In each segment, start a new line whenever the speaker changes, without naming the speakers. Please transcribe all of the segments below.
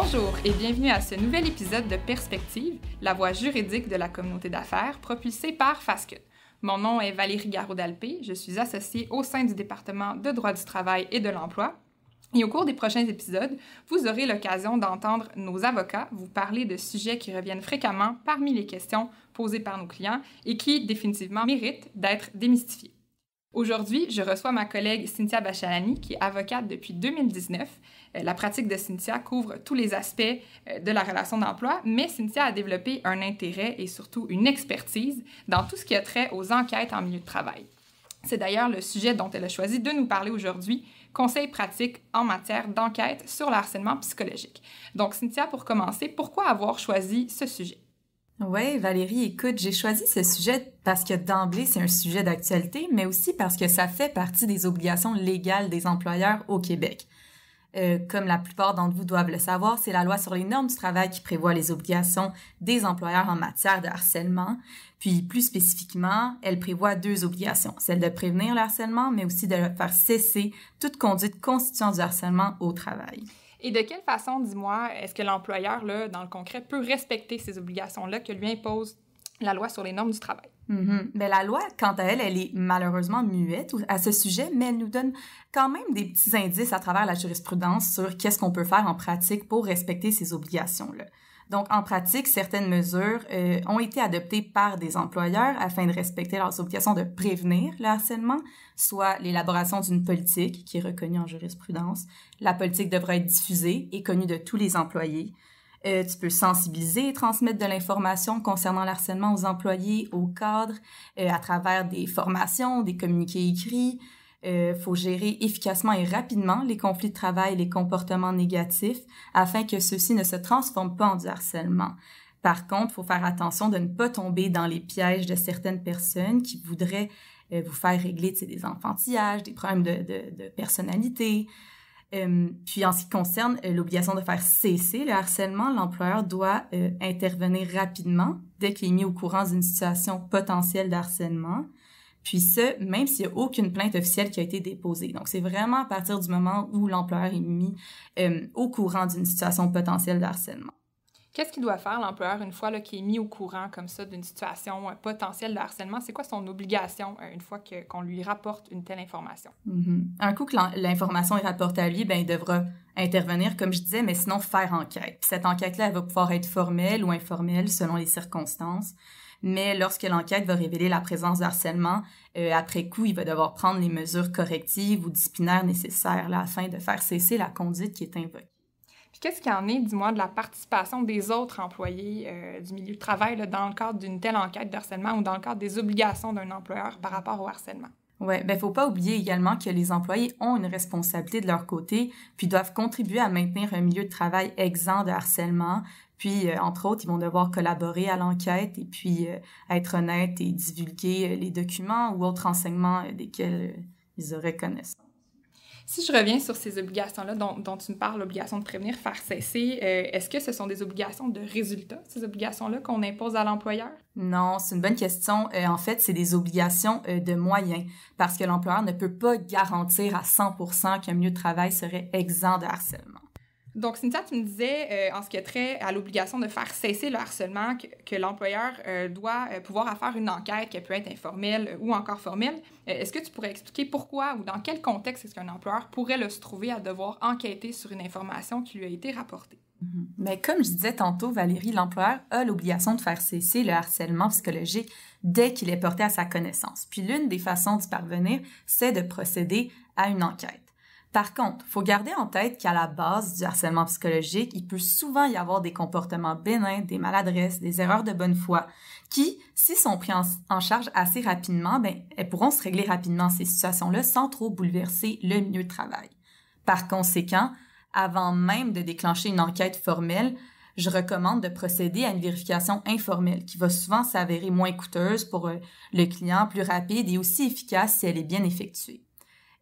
Bonjour et bienvenue à ce nouvel épisode de Perspective, la voie juridique de la communauté d'affaires propulsée par FastCut. Mon nom est Valérie Garraud-Dalpé, je suis associée au sein du département de droit du travail et de l'emploi. Et au cours des prochains épisodes, vous aurez l'occasion d'entendre nos avocats vous parler de sujets qui reviennent fréquemment parmi les questions posées par nos clients et qui définitivement méritent d'être démystifiés. Aujourd'hui, je reçois ma collègue Cynthia Bachalani, qui est avocate depuis 2019. La pratique de Cynthia couvre tous les aspects de la relation d'emploi, mais Cynthia a développé un intérêt et surtout une expertise dans tout ce qui a trait aux enquêtes en milieu de travail. C'est d'ailleurs le sujet dont elle a choisi de nous parler aujourd'hui, conseils pratiques en matière d'enquête sur le harcèlement psychologique. Donc, Cynthia, pour commencer, pourquoi avoir choisi ce sujet?
Oui, Valérie, écoute, j'ai choisi ce sujet parce que d'emblée, c'est un sujet d'actualité, mais aussi parce que ça fait partie des obligations légales des employeurs au Québec. Comme la plupart d'entre vous doivent le savoir, c'est la loi sur les normes du travail qui prévoit les obligations des employeurs en matière de harcèlement. Puis, plus spécifiquement, elle prévoit deux obligations, celle de prévenir le harcèlement, mais aussi de faire cesser toute conduite constituant du harcèlement au travail.
Et de quelle façon, dis-moi, est-ce que l'employeur, là, dans le concret, peut respecter ces obligations-là que lui impose la loi sur les normes du travail?
Mais la loi, quant à elle, elle est malheureusement muette à ce sujet, mais elle nous donne quand même des petits indices à travers la jurisprudence sur qu'est-ce qu'on peut faire en pratique pour respecter ces obligations-là. Donc, en pratique, certaines mesures ont été adoptées par des employeurs afin de respecter leurs obligations de prévenir le harcèlement, soit l'élaboration d'une politique qui est reconnue en jurisprudence. La politique devra être diffusée et connue de tous les employés. Tu peux sensibiliser et transmettre de l'information concernant le harcèlement aux employés, aux cadres, à travers des formations, des communiqués écrits. Faut gérer efficacement et rapidement les conflits de travail et les comportements négatifs afin que ceux-ci ne se transforment pas en du harcèlement. Par contre, il faut faire attention de ne pas tomber dans les pièges de certaines personnes qui voudraient vous faire régler des enfantillages, des problèmes de personnalité. Puis en ce qui concerne l'obligation de faire cesser le harcèlement, l'employeur doit intervenir rapidement dès qu'il est mis au courant d'une situation potentielle de harcèlement. Puis ce, même s'il n'y a aucune plainte officielle qui a été déposée. Donc, c'est vraiment à partir du moment où l'employeur est mis au courant d'une situation potentielle de harcèlement.
Qu'est-ce qu'il doit faire, l'employeur, une fois qu'il est mis au courant comme ça d'une situation potentielle de harcèlement? C'est quoi son obligation une fois qu'on lui rapporte une telle information?
Un coup que l'information est rapportée à lui, il devra intervenir, comme je disais, mais sinon faire enquête. Puis cette enquête-là, elle va pouvoir être formelle ou informelle selon les circonstances. Mais lorsque l'enquête va révéler la présence de harcèlement, après coup, il va devoir prendre les mesures correctives ou disciplinaires nécessaires là, afin de faire cesser la conduite qui est invoquée.
Puis qu'est-ce qu'il y en est, dis-moi, de la participation des autres employés du milieu de travail là, dans le cadre d'une telle enquête de harcèlement ou dans le cadre des obligations d'un employeur par rapport au harcèlement?
Oui, faut pas oublier également que les employés ont une responsabilité de leur côté, puis doivent contribuer à maintenir un milieu de travail exempt de harcèlement. Puis, entre autres, ils vont devoir collaborer à l'enquête et puis être honnêtes et divulguer les documents ou autres renseignements desquels ils auraient connaissance.
Si je reviens sur ces obligations-là dont tu me parles, l'obligation de prévenir, faire cesser, est-ce que ce sont des obligations de résultat, ces obligations-là qu'on impose à l'employeur?
Non, c'est une bonne question. En fait, c'est des obligations de moyens parce que l'employeur ne peut pas garantir à 100% qu'un milieu de travail serait exempt de harcèlement.
Donc, Cynthia, tu me disais, en ce qui a trait à l'obligation de faire cesser le harcèlement, que l'employeur doit pouvoir faire une enquête qui peut être informelle ou encore formelle. Est-ce que tu pourrais expliquer pourquoi ou dans quel contexte est-ce qu'un employeur pourrait se trouver à devoir enquêter sur une information qui lui a été rapportée?
Mais comme je disais tantôt, Valérie, l'employeur a l'obligation de faire cesser le harcèlement psychologique dès qu'il est porté à sa connaissance. Puis l'une des façons d'y parvenir, c'est de procéder à une enquête. Par contre, il faut garder en tête qu'à la base du harcèlement psychologique, il peut souvent y avoir des comportements bénins, des maladresses, des erreurs de bonne foi qui, s'ils sont pris en charge assez rapidement, elles pourront se régler rapidement ces situations-là sans trop bouleverser le milieu de travail. Par conséquent, avant même de déclencher une enquête formelle, je recommande de procéder à une vérification informelle qui va souvent s'avérer moins coûteuse pour le client, plus rapide et aussi efficace si elle est bien effectuée.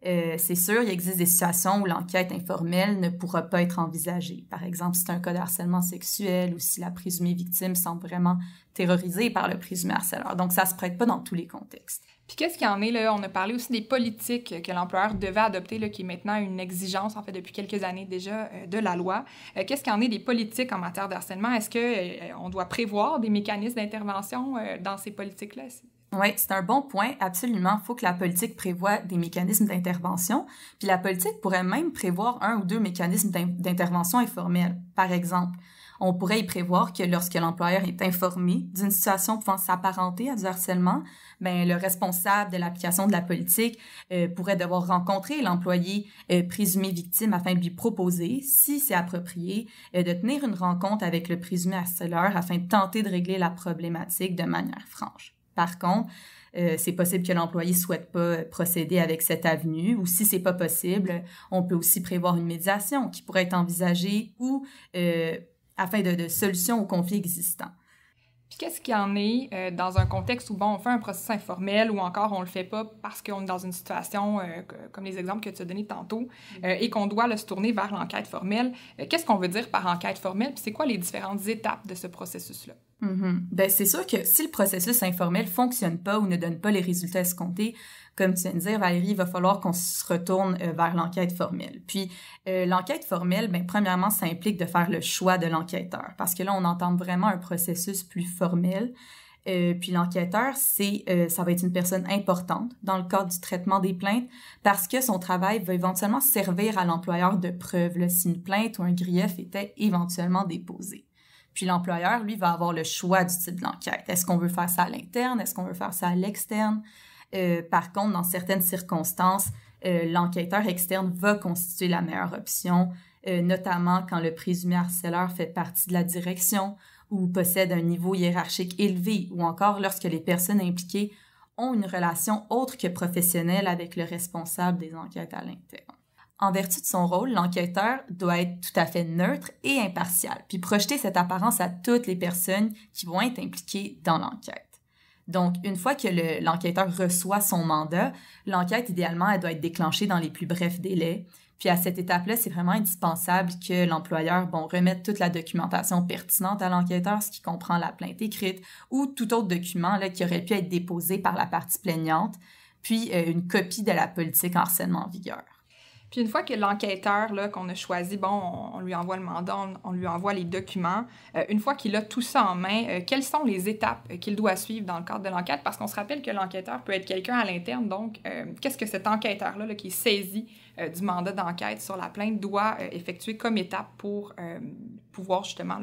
C'est sûr, il existe des situations où l'enquête informelle ne pourra pas être envisagée. Par exemple, si c'est un cas de harcèlement sexuel ou si la présumée victime semble vraiment terrorisée par le présumé harceleur. Donc, ça se prête pas dans tous les contextes.
Puis qu'est-ce qu'il y en est, là? On a parlé aussi des politiques que l'employeur devait adopter, là, qui est maintenant une exigence, en fait, depuis quelques années déjà, de la loi. Qu'est-ce qu'il y en est des politiques en matière de harcèlement? Est-ce qu'on doit prévoir des mécanismes d'intervention dans ces politiques-là?
Oui, c'est un bon point. Absolument. Il faut que la politique prévoie des mécanismes d'intervention. Puis la politique pourrait même prévoir 1 ou 2 mécanismes d'intervention informels. Par exemple, on pourrait y prévoir que lorsque l'employeur est informé d'une situation pouvant s'apparenter à du harcèlement, ben le responsable de l'application de la politique pourrait devoir rencontrer l'employé présumé victime afin de lui proposer, si c'est approprié, de tenir une rencontre avec le présumé harceleur afin de tenter de régler la problématique de manière franche. Par contre, c'est possible que l'employé souhaite pas procéder avec cette avenue, ou si c'est pas possible, on peut aussi prévoir une médiation qui pourrait être envisagée ou afin de solutions aux conflits existants.
Puis qu'est-ce qu'il y en est dans un contexte où, bon, on fait un processus informel ou encore on le fait pas parce qu'on est dans une situation, comme les exemples que tu as donnés tantôt, et qu'on doit se tourner vers l'enquête formelle. Qu'est-ce qu'on veut dire par enquête formelle? Puis c'est quoi les différentes étapes de ce processus-là?
Ben, c'est sûr que si le processus informel fonctionne pas ou ne donne pas les résultats escomptés, comme tu viens de dire, Valérie, il va falloir qu'on se retourne vers l'enquête formelle. Puis, l'enquête formelle, ben, premièrement, ça implique de faire le choix de l'enquêteur, parce que là, on entend vraiment un processus plus formel. Puis l'enquêteur, ça va être une personne importante dans le cadre du traitement des plaintes, parce que son travail va éventuellement servir à l'employeur de preuve, là, si une plainte ou un grief était éventuellement déposé. Puis l'employeur, lui, va avoir le choix du type d'enquête. Est-ce qu'on veut faire ça à l'interne? Est-ce qu'on veut faire ça à l'externe? Par contre, dans certaines circonstances, l'enquêteur externe va constituer la meilleure option, notamment quand le présumé harceleur fait partie de la direction ou possède un niveau hiérarchique élevé, ou encore lorsque les personnes impliquées ont une relation autre que professionnelle avec le responsable des enquêtes à l'interne. En vertu de son rôle, l'enquêteur doit être tout à fait neutre et impartial, puis projeter cette apparence à toutes les personnes qui vont être impliquées dans l'enquête. Donc, une fois que l'enquêteur reçoit son mandat, l'enquête, idéalement, elle doit être déclenchée dans les plus brefs délais. Puis à cette étape-là, c'est vraiment indispensable que l'employeur, remette toute la documentation pertinente à l'enquêteur, ce qui comprend la plainte écrite ou tout autre document là, qui aurait pu être déposé par la partie plaignante, puis une copie de la politique en harcèlement en vigueur.
Puis une fois que l'enquêteur là, qu'on a choisi, on lui envoie le mandat, on lui envoie les documents. Une fois qu'il a tout ça en main, quelles sont les étapes qu'il doit suivre dans le cadre de l'enquête? Parce qu'on se rappelle que l'enquêteur peut être quelqu'un à l'interne. Donc, qu'est-ce que cet enquêteur-là qui est saisi du mandat d'enquête sur la plainte doit effectuer comme étape pour pouvoir justement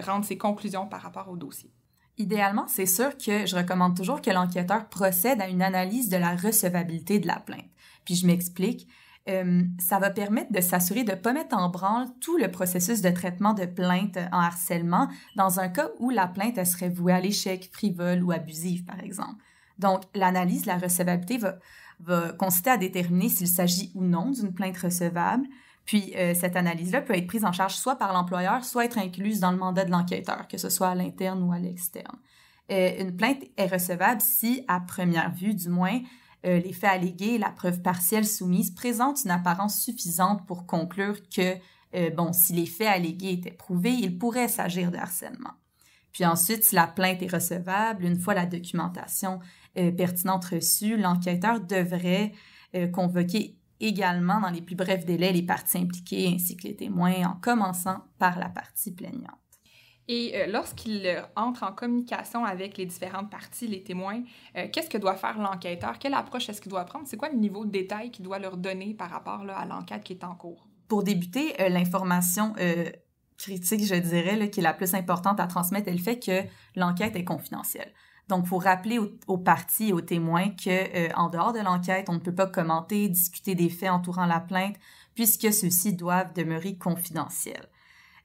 rendre ses conclusions par rapport au dossier?
Idéalement, c'est sûr que je recommande toujours que l'enquêteur procède à une analyse de la recevabilité de la plainte. Puis je m'explique. Ça va permettre de s'assurer de ne pas mettre en branle tout le processus de traitement de plainte en harcèlement dans un cas où la plainte elle serait vouée à l'échec, frivole ou abusive, par exemple. Donc, l'analyse de la recevabilité va consister à déterminer s'il s'agit ou non d'une plainte recevable. Puis, cette analyse-là peut être prise en charge soit par l'employeur, soit être incluse dans le mandat de l'enquêteur, que ce soit à l'interne ou à l'externe. Une plainte est recevable si, à première vue du moins, les faits allégués et la preuve partielle soumise présentent une apparence suffisante pour conclure que, si les faits allégués étaient prouvés, il pourrait s'agir de harcèlement. Puis ensuite, si la plainte est recevable, une fois la documentation pertinente reçue, l'enquêteur devrait convoquer également dans les plus brefs délais les parties impliquées ainsi que les témoins, en commençant par la partie plaignante.
Et lorsqu'il entre en communication avec les différentes parties, les témoins, qu'est-ce que doit faire l'enquêteur? Quelle approche est-ce qu'il doit prendre? C'est quoi le niveau de détail qu'il doit leur donner par rapport à l'enquête qui est en cours?
Pour débuter, l'information critique, je dirais, qui est la plus importante à transmettre, est le fait que l'enquête est confidentielle. Donc, il faut rappeler aux parties et aux témoins qu'en dehors de l'enquête, on ne peut pas commenter, discuter des faits entourant la plainte, puisque ceux-ci doivent demeurer confidentiels.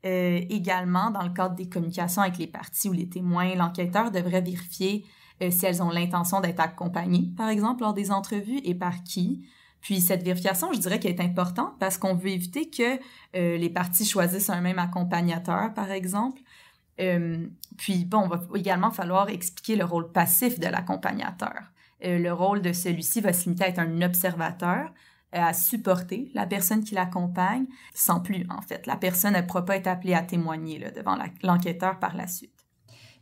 Également, dans le cadre des communications avec les parties ou les témoins, l'enquêteur devrait vérifier si elles ont l'intention d'être accompagnées, par exemple, lors des entrevues, et par qui. Puis cette vérification, je dirais qu'elle est importante parce qu'on veut éviter que les parties choisissent un même accompagnateur, par exemple. Puis, il va également falloir expliquer le rôle passif de l'accompagnateur. Le rôle de celui-ci va se limiter à être un observateur, à supporter la personne qui l'accompagne, sans plus, en fait. La personne ne pourra pas être appelée à témoigner là, devant l'enquêteur par la suite.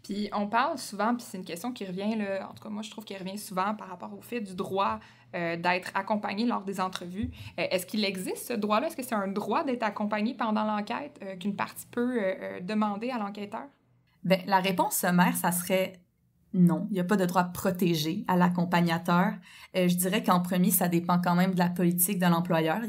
Puis on parle souvent, puis c'est une question qui revient, là, en tout cas moi je trouve qu'elle revient souvent par rapport au fait du droit d'être accompagné lors des entrevues. Est-ce qu'il existe ce droit-là? Est-ce que c'est un droit d'être accompagné pendant l'enquête qu'une partie peut demander à l'enquêteur?
Bien, la réponse sommaire, ça serait non. Il n'y a pas de droit protégé à l'accompagnateur. Je dirais qu'en premier, ça dépend quand même de la politique de l'employeur.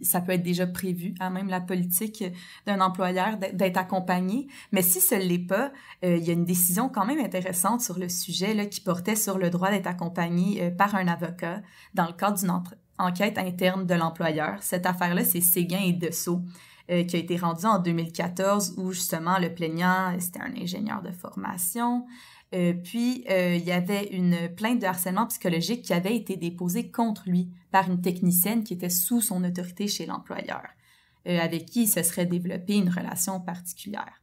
Ça peut être déjà prévu, à même la politique d'un employeur d'être accompagné. Mais si ce l'est pas, il y a une décision quand même intéressante sur le sujet là, qui portait sur le droit d'être accompagné par un avocat dans le cadre d'une enquête interne de l'employeur. Cette affaire-là, c'est Séguin et Dessau. Qui a été rendue en 2014 où justement le plaignant, c'était un ingénieur de formation. Puis, il y avait une plainte de harcèlement psychologique qui avait été déposée contre lui par une technicienne qui était sous son autorité chez l'employeur, avec qui il se serait développé une relation particulière.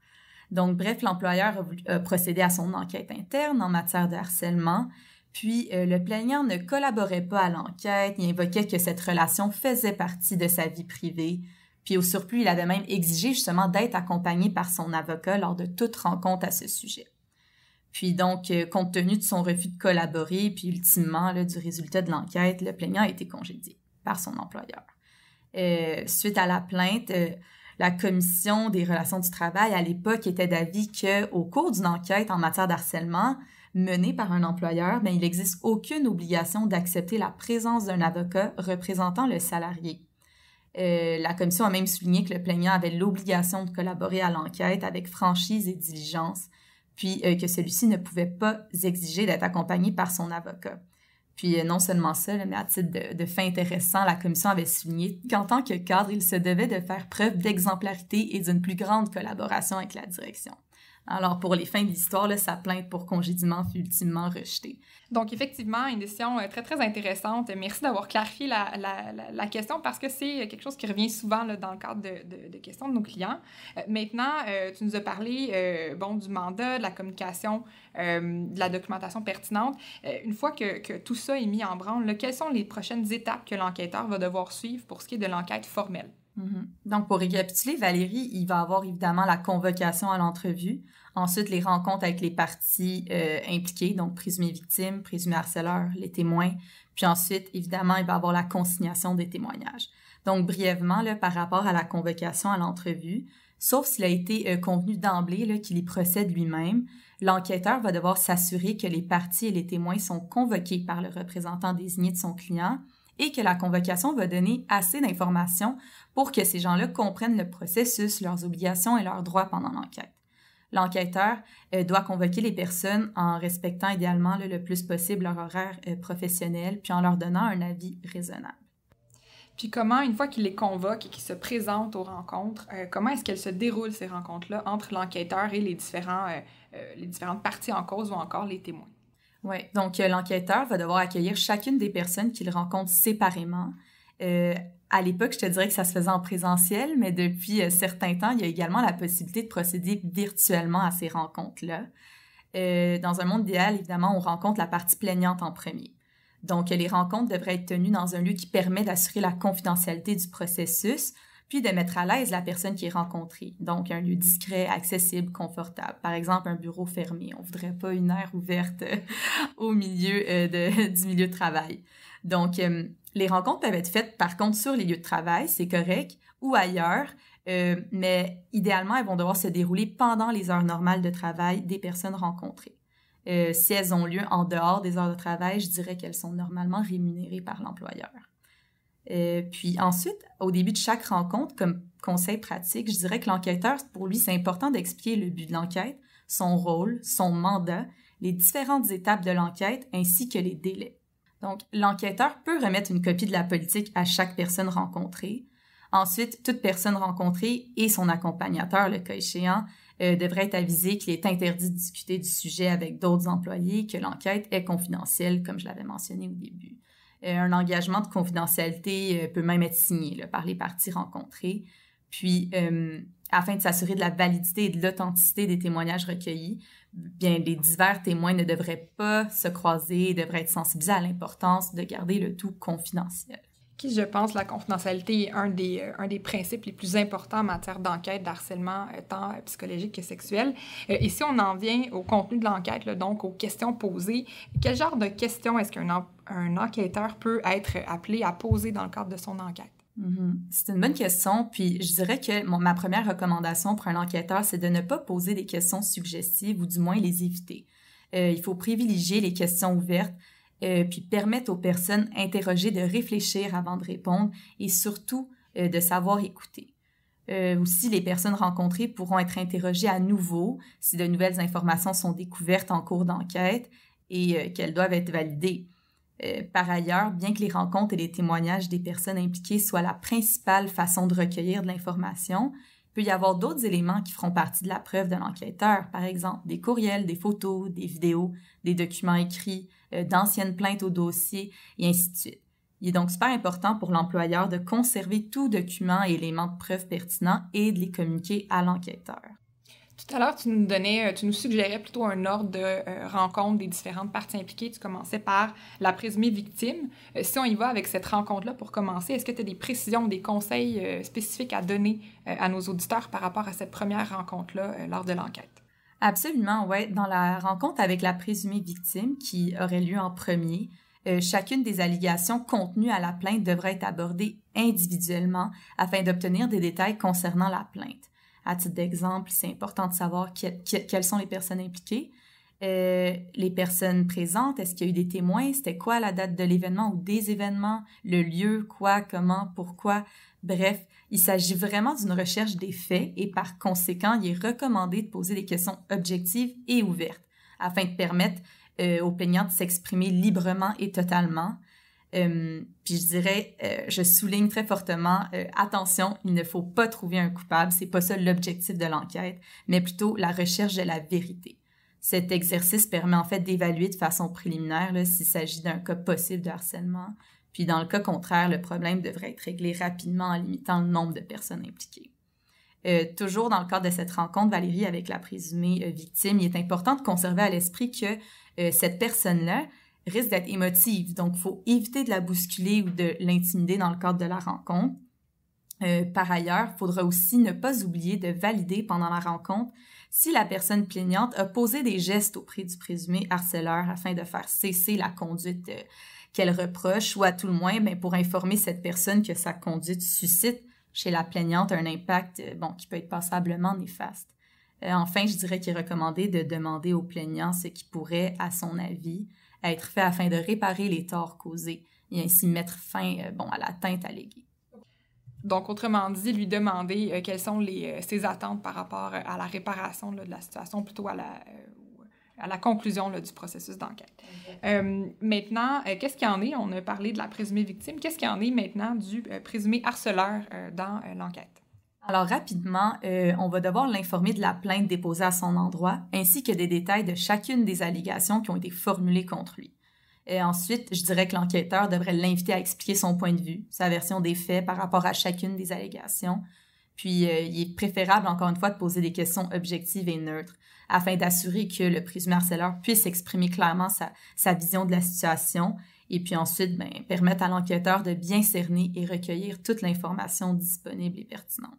Donc, bref, l'employeur a procédé à son enquête interne en matière de harcèlement. Puis, le plaignant ne collaborait pas à l'enquête, il invoquait que cette relation faisait partie de sa vie privée. Puis, au surplus, il avait même exigé justement d'être accompagné par son avocat lors de toute rencontre à ce sujet. Puis donc, compte tenu de son refus de collaborer, puis ultimement là, du résultat de l'enquête, le plaignant a été congédié par son employeur. Suite à la plainte, la Commission des relations du travail, à l'époque, était d'avis qu'au cours d'une enquête en matière d'harcèlement menée par un employeur, il n'existe aucune obligation d'accepter la présence d'un avocat représentant le salarié. La Commission a même souligné que le plaignant avait l'obligation de collaborer à l'enquête avec franchise et diligence, puis que celui-ci ne pouvait pas exiger d'être accompagné par son avocat. Puis non seulement ça, mais à titre de fait intéressant, la Commission avait souligné qu'en tant que cadre, il se devait de faire preuve d'exemplarité et d'une plus grande collaboration avec la direction. Alors, pour les fins de l'histoire, là, sa plainte pour congédiement fut ultimement rejetée.
Donc, effectivement, une décision très, très intéressante. Merci d'avoir clarifié la question parce que c'est quelque chose qui revient souvent là, dans le cadre de questions de nos clients. Maintenant, tu nous as parlé du mandat, de la communication, de la documentation pertinente. Une fois que tout ça est mis en branle, là, quelles sont les prochaines étapes que l'enquêteur va devoir suivre pour ce qui est de l'enquête formelle?
Donc, pour récapituler, Valérie, il va avoir évidemment la convocation à l'entrevue, ensuite les rencontres avec les parties impliquées, donc présumées victimes, présumés harceleurs, les témoins, puis ensuite, évidemment, il va avoir la consignation des témoignages. Donc, brièvement, là, par rapport à la convocation à l'entrevue, sauf s'il a été convenu d'emblée là, qu'il y procède lui-même, l'enquêteur va devoir s'assurer que les parties et les témoins sont convoqués par le représentant désigné de son client et que la convocation va donner assez d'informations pour que ces gens-là comprennent le processus, leurs obligations et leurs droits pendant l'enquête. L'enquêteur doit convoquer les personnes en respectant idéalement le plus possible leur horaire professionnel, puis en leur donnant un avis raisonnable.
Puis comment, une fois qu'il les convoque et qu'il se présente aux rencontres, comment est-ce qu'elles se déroulent, ces rencontres-là, entre l'enquêteur et les différentes parties en cause ou encore les témoins?
Oui, donc l'enquêteur va devoir accueillir chacune des personnes qu'il rencontre séparément. À l'époque, je te dirais que ça se faisait en présentiel, mais depuis certains temps, il y a également la possibilité de procéder virtuellement à ces rencontres-là. Dans un monde idéal, évidemment, on rencontre la partie plaignante en premier. Donc, les rencontres devraient être tenues dans un lieu qui permet d'assurer la confidentialité du processus, puis de mettre à l'aise la personne qui est rencontrée. Donc, un lieu discret, accessible, confortable. Par exemple, un bureau fermé. On ne voudrait pas une aire ouverte au milieu du milieu de travail. Donc, les rencontres peuvent être faites, par contre, sur les lieux de travail, c'est correct, ou ailleurs, mais idéalement, elles vont devoir se dérouler pendant les heures normales de travail des personnes rencontrées. Si elles ont lieu en dehors des heures de travail, je dirais qu'elles sont normalement rémunérées par l'employeur. Puis ensuite, au début de chaque rencontre, comme conseil pratique, je dirais que l'enquêteur, pour lui, c'est important d'expliquer le but de l'enquête, son rôle, son mandat, les différentes étapes de l'enquête ainsi que les délais. Donc, l'enquêteur peut remettre une copie de la politique à chaque personne rencontrée. Ensuite, toute personne rencontrée et son accompagnateur, le cas échéant, devrait être avisé qu'il est interdit de discuter du sujet avec d'autres employés, que l'enquête est confidentielle, comme je l'avais mentionné au début. Un engagement de confidentialité peut même être signé là, par les parties rencontrées. Puis, afin de s'assurer de la validité et de l'authenticité des témoignages recueillis, bien, les divers témoins ne devraient pas se croiser et devraient être sensibilisés à l'importance de garder le tout confidentiel.
Qui, je pense, la confidentialité est un des principes les plus importants en matière d'enquête d'harcèlement, tant psychologique que sexuel. Et si on en vient au contenu de l'enquête, là, donc aux questions posées, quel genre de questions est-ce qu'un enquêteur peut être appelé à poser dans le cadre de son enquête?
C'est une bonne question, puis je dirais que ma première recommandation pour un enquêteur, c'est de ne pas poser des questions suggestives ou du moins les éviter. Il faut privilégier les questions ouvertes, puis permettre aux personnes interrogées de réfléchir avant de répondre et surtout de savoir écouter. Aussi, les personnes rencontrées pourront être interrogées à nouveau si de nouvelles informations sont découvertes en cours d'enquête et qu'elles doivent être validées. Par ailleurs, bien que les rencontres et les témoignages des personnes impliquées soient la principale façon de recueillir de l'information, il peut y avoir d'autres éléments qui feront partie de la preuve de l'enquêteur, par exemple des courriels, des photos, des vidéos, des documents écrits, d'anciennes plaintes au dossier, et ainsi de suite. Il est donc super important pour l'employeur de conserver tout document et élément de preuve pertinent et de les communiquer à l'enquêteur.
Tout à l'heure, tu nous suggérais plutôt un ordre de rencontre des différentes parties impliquées. Tu commençais par la présumée victime. Si on y va avec cette rencontre-là pour commencer, est-ce que tu as des précisions, des conseils spécifiques à donner à nos auditeurs par rapport à cette première rencontre-là lors de l'enquête?
Absolument, oui. Dans la rencontre avec la présumée victime, qui aurait lieu en premier, chacune des allégations contenues à la plainte devrait être abordée individuellement afin d'obtenir des détails concernant la plainte. À titre d'exemple, c'est important de savoir quelles sont les personnes impliquées, les personnes présentes, est-ce qu'il y a eu des témoins, c'était quoi la date de l'événement ou des événements, le lieu, quoi, comment, pourquoi. Bref, il s'agit vraiment d'une recherche des faits et par conséquent, il est recommandé de poser des questions objectives et ouvertes afin de permettre aux plaignants de s'exprimer librement et totalement. Puis je dirais, je souligne très fortement, attention, il ne faut pas trouver un coupable, c'est pas ça l'objectif de l'enquête, mais plutôt la recherche de la vérité. Cet exercice permet en fait d'évaluer de façon préliminaire s'il s'agit d'un cas possible de harcèlement, puis dans le cas contraire, le problème devrait être réglé rapidement en limitant le nombre de personnes impliquées. Toujours dans le cadre de cette rencontre, Valérie, avec la présumée victime, il est important de conserver à l'esprit que cette personne-là risque d'être émotive, donc il faut éviter de la bousculer ou de l'intimider dans le cadre de la rencontre. Par ailleurs, il faudra aussi ne pas oublier de valider pendant la rencontre si la personne plaignante a posé des gestes auprès du présumé harceleur afin de faire cesser la conduite qu'elle reproche, ou à tout le moins pour informer cette personne que sa conduite suscite chez la plaignante un impact qui peut être passablement néfaste. Enfin, je dirais qu'il est recommandé de demander au plaignant ce qui pourrait, à son avis, être fait afin de réparer les torts causés et ainsi mettre fin à l'atteinte alléguée.
Donc, autrement dit, lui demander quelles sont ses attentes par rapport à la réparation de la situation, plutôt à la conclusion du processus d'enquête. Maintenant, qu'est-ce qu'il y en est? On a parlé de la présumée victime. Qu'est-ce qu'il y en est maintenant du présumé harceleur dans l'enquête?
Alors, rapidement, on va devoir l'informer de la plainte déposée à son endroit, ainsi que des détails de chacune des allégations qui ont été formulées contre lui. Et ensuite, je dirais que l'enquêteur devrait l'inviter à expliquer son point de vue, sa version des faits par rapport à chacune des allégations. Puis, il est préférable, encore une fois, de poser des questions objectives et neutres, afin d'assurer que le présumé harceleur puisse exprimer clairement sa vision de la situation, et puis ensuite, permettre à l'enquêteur de bien cerner et recueillir toute l'information disponible et pertinente.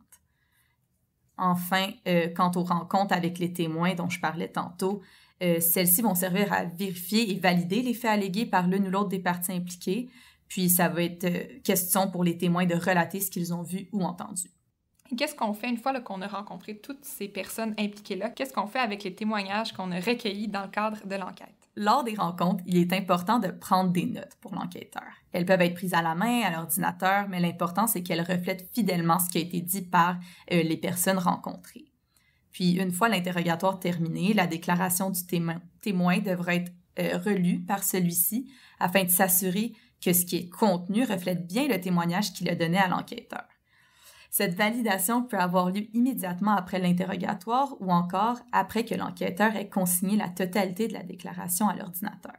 Enfin, quant aux rencontres avec les témoins dont je parlais tantôt, celles-ci vont servir à vérifier et valider les faits allégués par l'une ou l'autre des parties impliquées, puis ça va être question pour les témoins de relater ce qu'ils ont vu ou entendu.
Et qu'est-ce qu'on fait une fois qu'on a rencontré toutes ces personnes impliquées-là? Qu'est-ce qu'on fait avec les témoignages qu'on a recueillis dans le cadre de l'enquête?
Lors des rencontres, il est important de prendre des notes pour l'enquêteur. Elles peuvent être prises à la main, à l'ordinateur, mais l'important, c'est qu'elles reflètent fidèlement ce qui a été dit par les personnes rencontrées. Puis, une fois l'interrogatoire terminé, la déclaration du témoin devra être relue par celui-ci afin de s'assurer que ce qui est contenu reflète bien le témoignage qu'il a donné à l'enquêteur. Cette validation peut avoir lieu immédiatement après l'interrogatoire ou encore après que l'enquêteur ait consigné la totalité de la déclaration à l'ordinateur.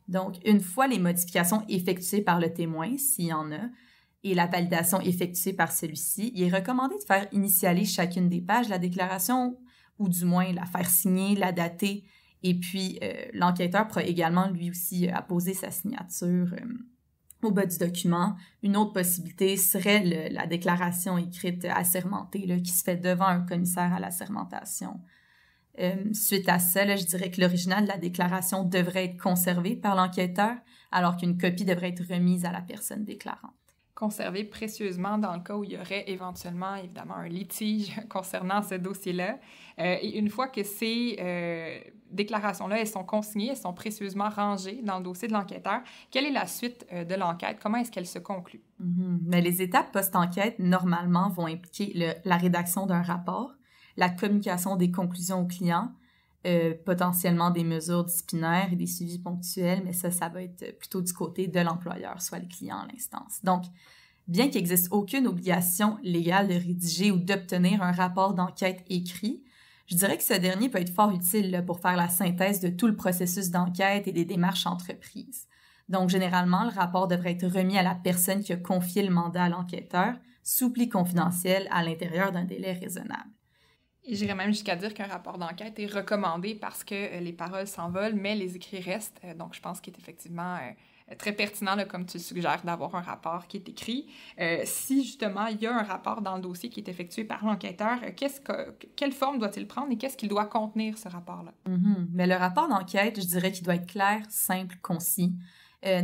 Donc, une fois les modifications effectuées par le témoin, s'il y en a, et la validation effectuée par celui-ci, il est recommandé de faire initialer chacune des pages de la déclaration ou du moins la faire signer, la dater, et puis l'enquêteur pourra également lui aussi apposer sa signature au bas du document. Une autre possibilité serait la déclaration écrite assermentée là, qui se fait devant un commissaire à l'assermentation. Suite à ça, là, je dirais que l'original de la déclaration devrait être conservé par l'enquêteur, alors qu'une copie devrait être remise à la personne déclarante.
Conservé précieusement dans le cas où il y aurait éventuellement, évidemment, un litige concernant ce dossier-là. Et une fois que ces déclarations-là, elles sont consignées, elles sont précieusement rangées dans le dossier de l'enquêteur, quelle est la suite de l'enquête? Comment est-ce qu'elle se conclut?
Mais les étapes post-enquête, normalement, vont impliquer la rédaction d'un rapport, la communication des conclusions au client, potentiellement des mesures disciplinaires et des suivis ponctuels, mais ça va être plutôt du côté de l'employeur, soit le client à l'instance. Donc, bien qu'il n'existe aucune obligation légale de rédiger ou d'obtenir un rapport d'enquête écrit, je dirais que ce dernier peut être fort utile là, pour faire la synthèse de tout le processus d'enquête et des démarches entreprises. Donc, généralement, le rapport devrait être remis à la personne qui a confié le mandat à l'enquêteur, sous pli confidentiel à l'intérieur d'un délai raisonnable.
Et j'irais même jusqu'à dire qu'un rapport d'enquête est recommandé parce que les paroles s'envolent, mais les écrits restent. Donc, je pense qu'il est effectivement très pertinent, là, comme tu le suggères, d'avoir un rapport qui est écrit. Si, justement, il y a un rapport dans le dossier qui est effectué par l'enquêteur, quelle forme doit-il prendre et qu'est-ce qu'il doit contenir, ce rapport-là?
Mais le rapport d'enquête, je dirais qu'il doit être clair, simple, concis.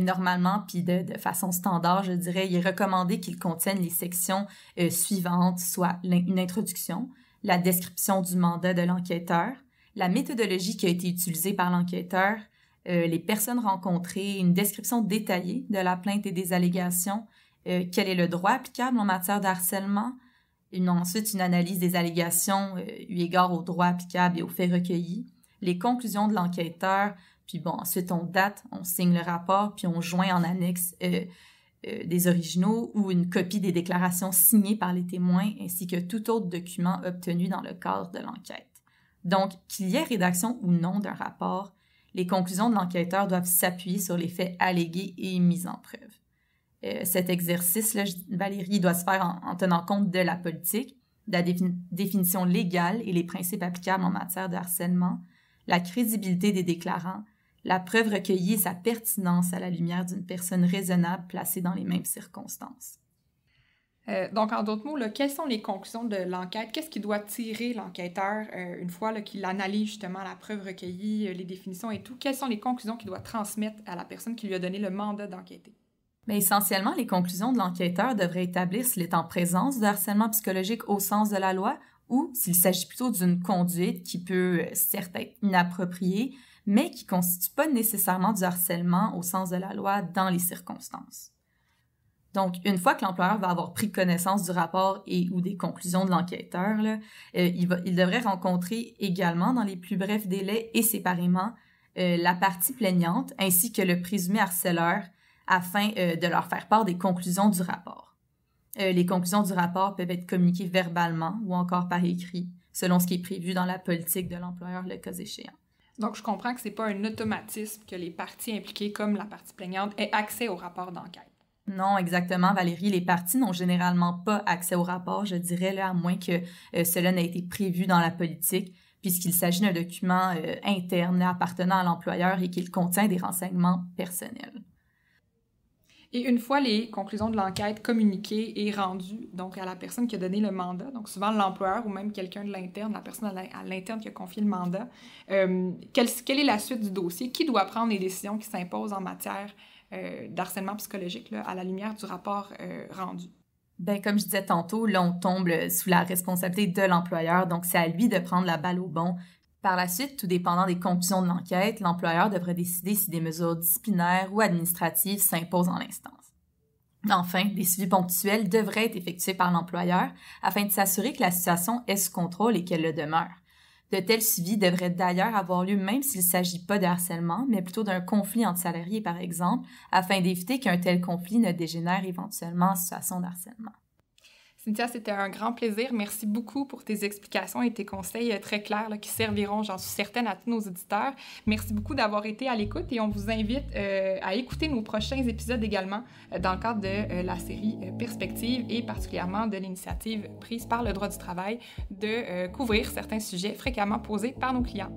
Normalement, puis de façon standard, je dirais, il est recommandé qu'il contienne les sections suivantes, soit une introduction, la description du mandat de l'enquêteur, la méthodologie qui a été utilisée par l'enquêteur, les personnes rencontrées, une description détaillée de la plainte et des allégations, quel est le droit applicable en matière de harcèlement, ensuite une analyse des allégations eu égard aux droits applicables et aux faits recueillis, les conclusions de l'enquêteur, puis bon, ensuite on date, on signe le rapport, puis on joint en annexe des originaux ou une copie des déclarations signées par les témoins ainsi que tout autre document obtenu dans le cadre de l'enquête. Donc, qu'il y ait rédaction ou non d'un rapport, les conclusions de l'enquêteur doivent s'appuyer sur les faits allégués et mis en preuve. Cet exercice-là, Valérie, doit se faire en tenant compte de la politique, de la définition légale et les principes applicables en matière de harcèlement, la crédibilité des déclarants, la preuve recueillie et sa pertinence à la lumière d'une personne raisonnable placée dans les mêmes circonstances.
Donc, en d'autres mots, là, quelles sont les conclusions de l'enquête? Qu'est-ce qu'il doit tirer l'enquêteur une fois là, qu'il analyse justement la preuve recueillie, les définitions et tout? Quelles sont les conclusions qu'il doit transmettre à la personne qui lui a donné le mandat d'enquêter?
Mais essentiellement, les conclusions de l'enquêteur devraient établir s'il est en présence de harcèlement psychologique au sens de la loi ou s'il s'agit plutôt d'une conduite qui peut certes être inappropriée, mais qui ne constitue pas nécessairement du harcèlement au sens de la loi dans les circonstances. Donc, une fois que l'employeur va avoir pris connaissance du rapport et ou des conclusions de l'enquêteur, là, il devrait rencontrer également dans les plus brefs délais et séparément la partie plaignante ainsi que le présumé harceleur afin de leur faire part des conclusions du rapport. Les conclusions du rapport peuvent être communiquées verbalement ou encore par écrit, selon ce qui est prévu dans la politique de l'employeur le cas échéant.
Donc, je comprends que ce n'est pas un automatisme que les parties impliquées, comme la partie plaignante, aient accès au rapport d'enquête.
Non, exactement, Valérie. Les parties n'ont généralement pas accès au rapport, je dirais, là, à moins que cela n'ait été prévu dans la politique, puisqu'il s'agit d'un document interne appartenant à l'employeur et qu'il contient des renseignements personnels.
Et une fois les conclusions de l'enquête communiquées et rendues donc à la personne qui a donné le mandat, donc souvent l'employeur ou même quelqu'un de l'interne, la personne à l'interne qui a confié le mandat, quelle est la suite du dossier? Qui doit prendre les décisions qui s'imposent en matière d'harcèlement psychologique là, à la lumière du rapport rendu?
Bien, comme je disais tantôt, là, on tombe sous la responsabilité de l'employeur, donc c'est à lui de prendre la balle au bond. Par la suite, tout dépendant des conclusions de l'enquête, l'employeur devrait décider si des mesures disciplinaires ou administratives s'imposent en l'instance. Enfin, des suivis ponctuels devraient être effectués par l'employeur afin de s'assurer que la situation est sous contrôle et qu'elle le demeure. De tels suivis devraient d'ailleurs avoir lieu même s'il ne s'agit pas de harcèlement, mais plutôt d'un conflit entre salariés, par exemple, afin d'éviter qu'un tel conflit ne dégénère éventuellement en situation de harcèlement.
Cynthia, c'était un grand plaisir. Merci beaucoup pour tes explications et tes conseils très clairs là, qui serviront, j'en suis certaine, à tous nos auditeurs. Merci beaucoup d'avoir été à l'écoute et on vous invite à écouter nos prochains épisodes également dans le cadre de la série Perspectives et particulièrement de l'initiative prise par le droit du travail de couvrir certains sujets fréquemment posés par nos clients.